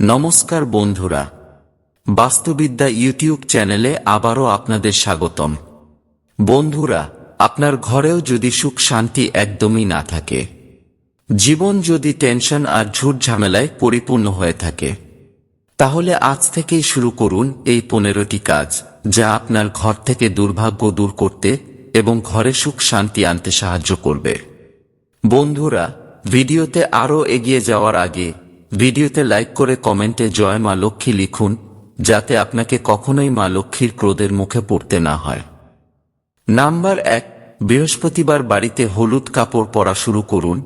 নমস্কার বন্ধুরা, বাস্তুবিদ্যা ইউটিউব চ্যানেলে আবারও আপনাদের স্বাগতম। বন্ধুরা, আপনার ঘরেও যদি সুখ শান্তি একদমই না থাকে, জীবন যদি টেনশন আর ঝুট ঝামেলায় পরিপূর্ণ হয়ে থাকে, তাহলে আজ থেকেই শুরু করুন এই 15টি কাজ, যা আপনার ঘর থেকে দুর্ভাগ্য দূর করতে এবং ঘরে সুখ শান্তি আনতে সাহায্য করবে। বন্ধুরা, ভিডিওতে আরও এগিয়ে যাওয়ার আগে ভিডিওতে লাইক করে কমেন্টে জয় মা লক্ষ্মী লিখুন, যাতে আপনাকে কখনোই মা লক্ষ্মীর ক্রোধের মুখে পড়তে না হয়। নাম্বার 1, বৃহস্পতিবার বাড়িতে হলুদ কাপড় পরা শুরু করুন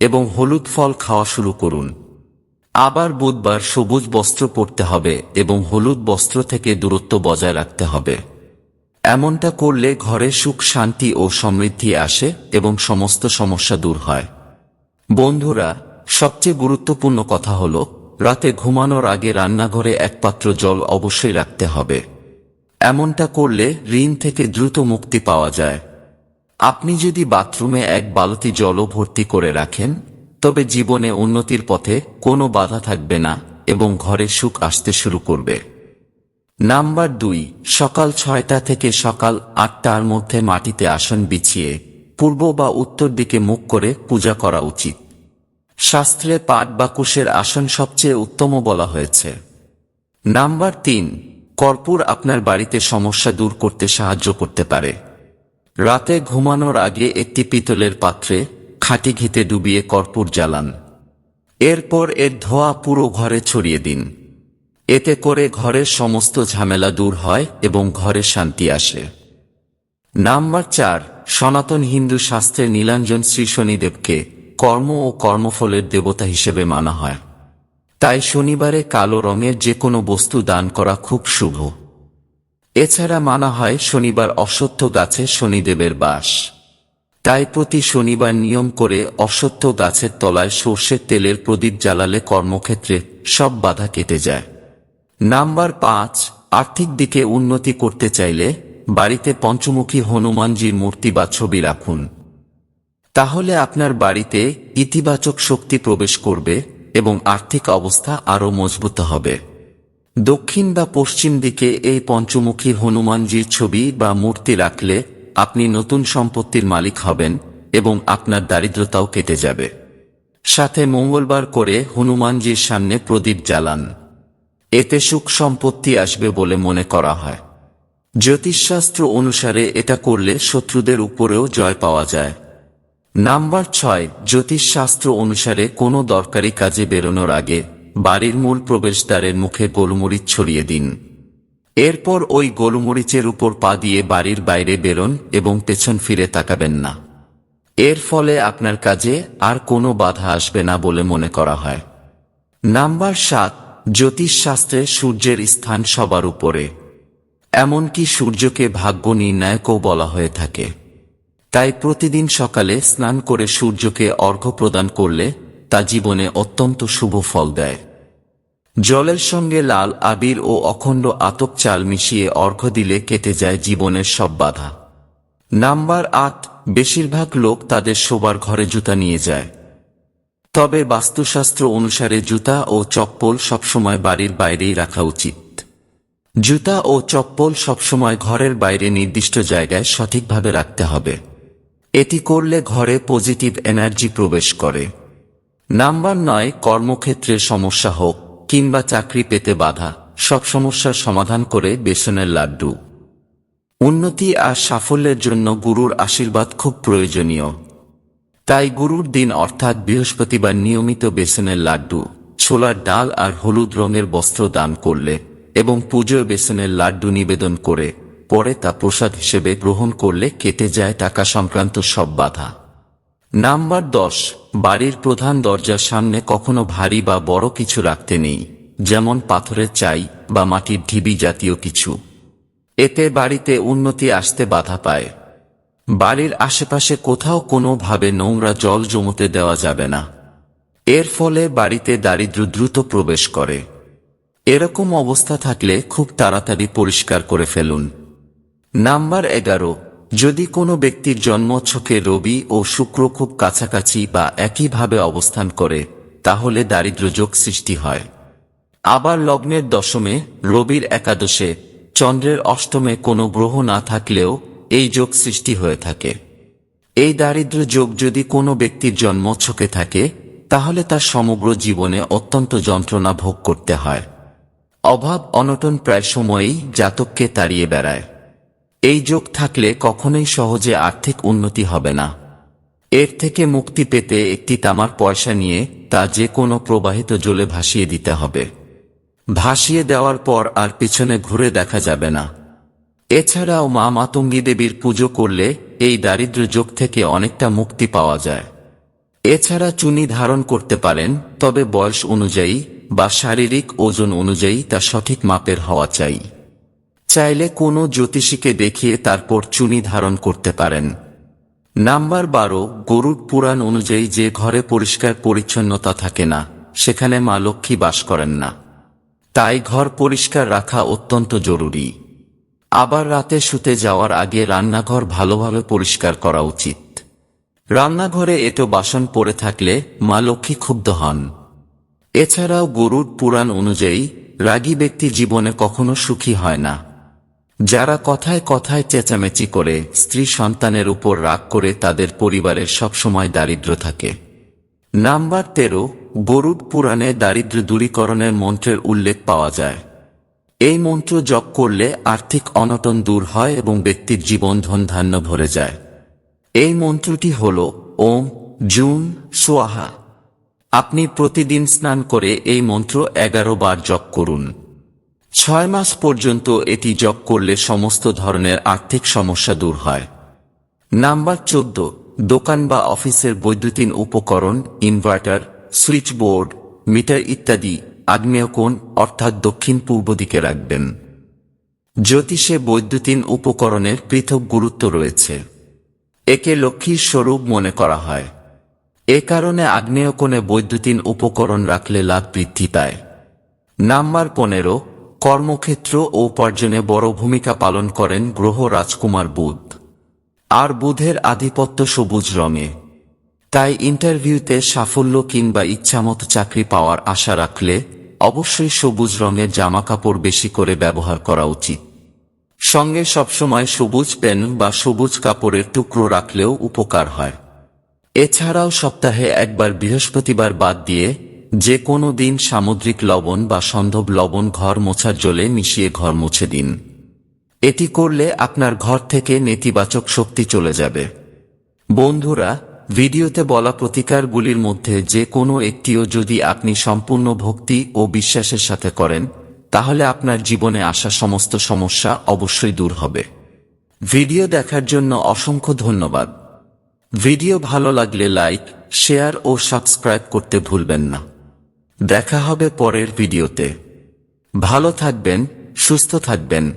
এবং হলুদ ফল খাওয়া শুরু করুন। আবার বুধবার সবুজ বস্ত্র পরতে হবে এবং হলুদ বস্ত্র থেকে দূরত্ব বজায় রাখতে হবে। এমনটা করলে ঘরে সুখ শান্তি ও সমৃদ্ধি আসে এবং সমস্ত সমস্যা দূর হয়। বন্ধুরা, সবচেয়ে গুরুত্বপূর্ণ কথা হলো, রাতে ঘুমানোর আগে রান্নাঘরে এক পাত্র জল অবশ্যই রাখতে হবে। এমনটা করলে ঋণ থেকে দ্রুত মুক্তি পাওয়া যায়। আপনি যদি বাথরুমে এক বালতি জলও ভর্তি করে রাখেন, তবে জীবনে উন্নতির পথে কোনো বাধা থাকবে না এবং ঘরে সুখ আসতে শুরু করবে। নাম্বার 2, সকাল 6টা থেকে সকাল 8টার মধ্যে মাটিতে আসন বিছিয়ে পূর্ব বা উত্তর দিকে মুখ করে পূজা করা উচিত। শাস্ত্রে পাট বা কুশের আসন সবচেয়ে উত্তম বলা হয়েছে। নাম্বার 3, কর্পূর আপনার বাড়িতে সমস্যা দূর করতে সাহায্য করতে পারে। রাতে ঘুমানোর আগে একটি পিতলের পাত্রে খাঁটি ঘিতে ডুবিয়ে কর্পূর জ্বালান। এরপর এর ধোঁয়া পুরো ঘরে ছড়িয়ে দিন। এতে করে ঘরের সমস্ত ঝামেলা দূর হয় এবং ঘরে শান্তি আসে। নাম্বার 4, সনাতন হিন্দু শাস্ত্রে নীলাঞ্জন শ্রী শনিদেবকে কর্ম ও কর্মফলের দেবতা হিসেবে মানা হয়। তাই শনিবারে কালো রঙের যে কোনো বস্তু দান করা খুব শুভ। এছাড়া মানা হয় শনিবার অশ্বত্থ গাছে শনিদেবের বাস। তাই প্রতি শনিবার নিয়ম করে অশ্বত্থ গাছের তলায় সর্ষের তেলের প্রদীপ জ্বালালে কর্মক্ষেত্রে সব বাধা কেটে যায়। নাম্বার 5, আর্থিক দিকে উন্নতি করতে চাইলে বাড়িতে পঞ্চমুখী হনুমানজির মূর্তি বা ছবি রাখুন। তাহলে আপনার বাড়িতে ইতিবাচক শক্তি প্রবেশ করবে এবং আর্থিক অবস্থা আরও মজবুত হবে। দক্ষিণ বা পশ্চিম দিকে এই পঞ্চমুখী হনুমানজির ছবি বা মূর্তি রাখলে আপনি নতুন সম্পত্তির মালিক হবেন এবং আপনার দারিদ্রতাও কেটে যাবে। সাথে মঙ্গলবার করে হনুমানজির সামনে প্রদীপ জ্বালান। এতে সুখ সম্পত্তি আসবে বলে মনে করা হয়। জ্যোতিষশাস্ত্র অনুসারে এটা করলে শত্রুদের উপরেও জয় পাওয়া যায়। নাম্বার 6, জ্যোতিষশাস্ত্র অনুসারে কোনো দরকারি কাজে বেরোনোর আগে বাড়ির মূল প্রবেশদ্বারের মুখে গোলমরিচ ছড়িয়ে দিন। এরপর ওই গোলমরিচের উপর পা দিয়ে বাড়ির বাইরে বেরোন এবং পেছন ফিরে তাকাবেন না। এর ফলে আপনার কাজে আর কোনো বাধা আসবে না বলে মনে করা হয়। নাম্বার 7, জ্যোতিষশাস্ত্রে সূর্যের স্থান সবার উপরে। এমনকি সূর্যকে ভাগ্য নির্ণায়কও বলা হয়ে থাকে। তাই প্রতিদিন সকালে স্নান করে সূর্যকে অর্ঘ্য প্রদান করলে তা জীবনে অত্যন্ত শুভ ফল দেয়। জলের সঙ্গে লাল আবির ও অখণ্ড আতপ চাল মিশিয়ে অর্ঘ্য দিলে কেটে যায় জীবনের সব বাধা। নাম্বার 8, বেশিরভাগ লোক তাদের শোবার ঘরে জুতা নিয়ে যায়। তবে বাস্তুশাস্ত্র অনুসারে জুতা ও চপ্পল সবসময় বাড়ির বাইরেই রাখা উচিত। জুতা ও চপ্পল সবসময় ঘরের বাইরে নির্দিষ্ট জায়গায় সঠিকভাবে রাখতে হবে। এটি করলে ঘরে পজিটিভ এনার্জি প্রবেশ করে। নাম্বার 9, কর্মক্ষেত্রে সমস্যা হোক কিংবা চাকরি পেতে বাধা, সব সমস্যার সমাধান করে বেসনের লাড্ডু। উন্নতি আর সাফল্যের জন্য গুরুর আশীর্বাদ খুব প্রয়োজনীয়। তাই গুরুর দিন অর্থাৎ বৃহস্পতিবার নিয়মিত বেসনের লাড্ডু, ছোলার ডাল আর হলুদ রঙের বস্ত্র দান করলে এবং পুজোয় বেসনের লাড্ডু নিবেদন করে পরে তা প্রসাদ হিসেবে গ্রহণ করলে কেটে যায় টাকা সংক্রান্ত সব বাধা। নাম্বার 10, বাড়ির প্রধান দরজার সামনে কখনো ভারী বা বড় কিছু রাখতে নেই, যেমন পাথরের চাই বা মাটির ঢিবি জাতীয় কিছু। এতে বাড়িতে উন্নতি আসতে বাধা পায়। বাড়ির আশেপাশে কোথাও কোনোভাবে নোংরা জল জমতে দেওয়া যাবে না। এর ফলে বাড়িতে দারিদ্র্য দ্রুত প্রবেশ করে। এরকম অবস্থা থাকলে খুব তাড়াতাড়ি পরিষ্কার করে ফেলুন। নাম্বার 11, যদি কোনো ব্যক্তির জন্মছকে রবি ও শুক্র খুব কাছাকাছি বা একইভাবে অবস্থান করে, তাহলে দারিদ্র্য যোগ সৃষ্টি হয়। আবার লগ্নের দশমে, রবির একাদশে, চন্দ্রের অষ্টমে কোনো গ্রহ না থাকলেও এই যোগ সৃষ্টি হয়ে থাকে। এই দারিদ্র যোগ যদি কোনো ব্যক্তির জন্মছকে থাকে, তাহলে তার সমগ্র জীবনে অত্যন্ত যন্ত্রণা ভোগ করতে হয়। অভাব অনটন প্রায় সময়েই জাতককে তাড়িয়ে বেড়ায়। এই যোগ থাকলে কখনোই সহজে আর্থিক উন্নতি হবে না। এর থেকে মুক্তি পেতে একটি তামার পয়সা নিয়ে তা যে কোনো প্রবাহিত জলে ভাসিয়ে দিতে হবে। ভাসিয়ে দেওয়ার পর আর পিছনে ঘুরে দেখা যাবে না। এছাড়াও মা মাতঙ্গী দেবীর পুজো করলে এই দারিদ্র যোগ থেকে অনেকটা মুক্তি পাওয়া যায়। এছাড়া চুনি ধারণ করতে পারেন, তবে বয়স অনুযায়ী বা শারীরিক ওজন অনুযায়ী তা সঠিক মাপের হওয়া চাই। চাইলে কোনো জ্যোতিষীকে দেখিয়ে তারপর চুনি ধারণ করতে পারেন। নাম্বার 12, গরুড় পুরাণ অনুযায়ী যে ঘরে পরিষ্কার পরিচ্ছন্নতা থাকে না, সেখানে মা লক্ষ্মী বাস করেন না। তাই ঘর পরিষ্কার রাখা অত্যন্ত জরুরি। আবার রাতে শুতে যাওয়ার আগে রান্নাঘর ভালোভাবে পরিষ্কার করা উচিত। রান্নাঘরে এঁটো বাসন পড়ে থাকলে মা লক্ষ্মী ক্ষুব্ধ হন। এছাড়াও গরুড় পুরাণ অনুযায়ী রাগী ব্যক্তি জীবনে কখনো সুখী হয় না। যারা কথায় কথায় চেঁচামেচি করে, স্ত্রী সন্তানের উপর রাগ করে, তাদের পরিবারের সবসময় দারিদ্র থাকে। নাম্বার 13, গরুড় পুরাণে দারিদ্র দূরীকরণের মন্ত্রের উল্লেখ পাওয়া যায়। এই মন্ত্র জপ করলে আর্থিক অনটন দূর হয় এবং ব্যক্তির জীবন ধনধান্য ভরে যায়। এই মন্ত্রটি হল ওম জুম সোয়াহা। আপনি প্রতিদিন স্নান করে এই মন্ত্র 11 বার জপ করুন। 6 মাস পর্যন্ত এটি জপ করলে সমস্ত ধরনের আর্থিক সমস্যা দূর হয়। নাম্বার 14, দোকান বা অফিসের বৈদ্যুতিন উপকরণ, ইনভার্টার, সুইচ বোর্ড, মিটার ইত্যাদি আগ্নেয়কোণ অর্থাৎ দক্ষিণ পূর্ব দিকে রাখবেন। জ্যোতিষে বৈদ্যুতিন উপকরণের পৃথক গুরুত্ব রয়েছে। একে লক্ষ্মীর স্বরূপ মনে করা হয়। এ কারণে আগ্নেয়কোণে বৈদ্যুতিন উপকরণ রাখলে লাভ বৃদ্ধি পায়। নাম্বার 15, কর্মক্ষেত্র ও উপার্জনে বড় ভূমিকা পালন করেন গ্রহ রাজকুমার বুধ। আর বুধের আধিপত্য সবুজ রঙে। তাই ইন্টারভিউতে সাফল্য কিংবা ইচ্ছামতো চাকরি পাওয়ার আশা রাখলে অবশ্যই সবুজ রঙের জামাকাপড় বেশি করে ব্যবহার করা উচিত। সঙ্গে সবসময় সবুজ পেন বা সবুজ কাপড়ের টুকরো রাখলেও উপকার হয়। এছাড়াও সপ্তাহে একবার বৃহস্পতিবার বাদ দিয়ে যে কোনো দিন সামুদ্রিক লবণ বা সন্ধব লবণ ঘর মোছার জলে মিশিয়ে ঘর মুছে দিন। এটি করলে আপনার ঘর থেকে নেতিবাচক শক্তি চলে যাবে। বন্ধুরা, ভিডিওতে বলা প্রতিকারগুলির মধ্যে যে কোনো একটিও যদি আপনি সম্পূর্ণ ভক্তি ও বিশ্বাসের সাথে করেন, তাহলে আপনার জীবনে আসা সমস্ত সমস্যা অবশ্যই দূর হবে। ভিডিও দেখার জন্য অসংখ্য ধন্যবাদ। ভিডিও ভালো লাগলে লাইক, শেয়ার ও সাবস্ক্রাইব করতে ভুলবেন না। দেখা হবে পরের ভিডিওতে। ভালো থাকবেন, সুস্থ থাকবেন।